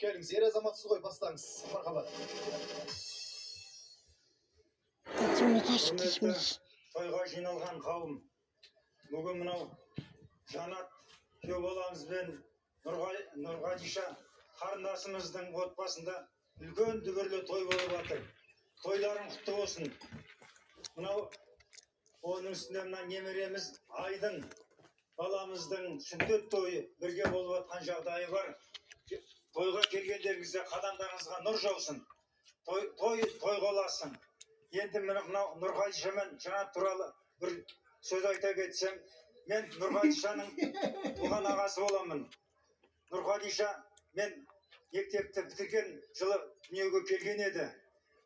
Келіңіз, ер азаматсыз ғой, бастаңыз. Мархабат. Құрметті тойға жиналған қауым, бүгін мынау Жанат күйеу баламызбен Нұрғадиша қарындасымыздың отбасында үлкен дүбірлі той болып жатыр. Тойларың құтты болсын. Мынау оның үстінде мына немереміз Айдын баламыздың сүндет тойы бірге болып жатқан жағдайы бар. Тойға келгендеріңізде қадамдарыңызға нұр жаусын. Той қоласын. Енді мынау Нұрғадиша мен Жанат туралы бір сөз айта кетсем, мен Нұрғадишаның туған ағасы боламын. Нұрғадиша мен мектепті бітірген жылы дүниеге келген еді.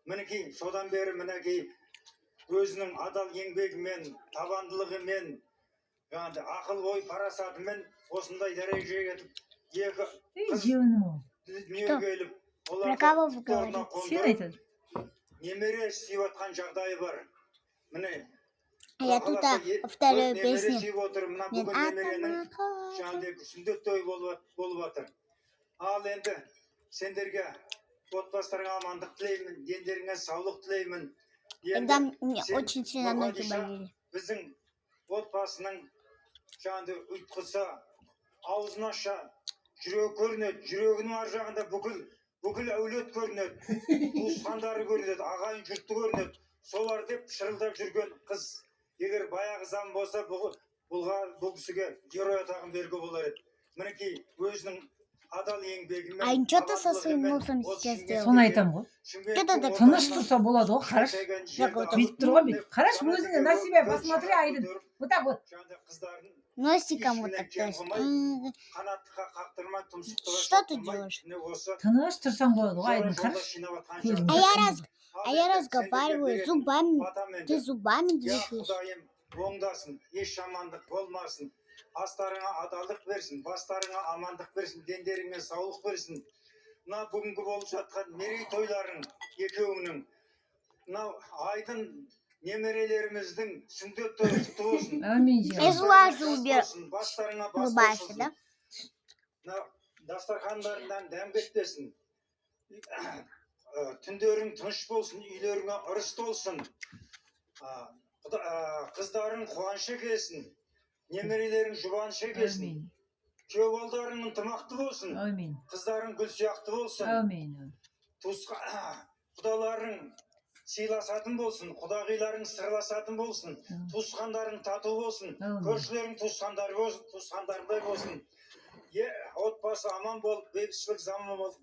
Мінекей содан бері мінекей өзінің адал еңбегімен, табандылығымен, ақыл ой парасатымен осындай дәрежеге жетіп, екі қыз дүниеге келіп, оларды торына қондырып, немере сүйіп жатқан жағдайы бар. Міне, Я тут повторяю песню. Мына бүгін немеренің жаңағыдай сүндет тойы болып жатыр. Ал енді сендерге отбасыларыңа амандық тілеймін, дендеріңе саулық тілеймін. Когда мне очень сильно ноги болели. Біздің отбасының жаңағыдай ұйтқысы, аузын аша, жүрегі көрінеді, жүрегінің ар жағында бүкіл әулет көрінеді, туысқандары көрінеді, ағайын жұрты көрінеді. Солар деп шырылдап жүрген қыз. Егер баяғы зам болса, бұл кісіге герой атағын беруге болар еді. Мінекей өзінің адал еңбегімен, А что-то со своим носом сейчас делал. Соны айтамын ғой. Тыныш тұрса болады ғой, қараш. Бүйтіп тұр ғой, бүйтіп. Қараш өзіне на себя посмотри, Айдын. Вот так вот. Носиком вот так, то есть. Что ты делаешь? Тыныш тұрсаң болады ғой, Айдын, қараш. А я разговариваю зубами. Ты зубами двигаешь. Оңдасын, еш жамандық болмасын. Астарыңа адалдық берсін, бастарыңа амандық берсін, дендеріңе саулық берсін. Мына бүгінгі болып жатқан мерей тойларың екеуіңнің. Мына Айдын немерелеріміздің сүндет тойы құтты болсын. Бастарыңа бас болсын. Дастархандарыңнан дәм кетпесін. Түндерің тыныш болсын, үйлеріңе ырыс толсын. Қыздарың қуанышы келсін. Немерелерің жұбанышы келсін. Күйеу балдарың ынтымақты болсын. Қыздарың гүл сияқты болсын. Құдаларың сыйласатын болсын. Құдағиларың сырласатын болсын. Туысқандарың тату болсын. Көршілерің туысқандарыңдай болсын. Отбасы аман болып, бейбітшілік заман болып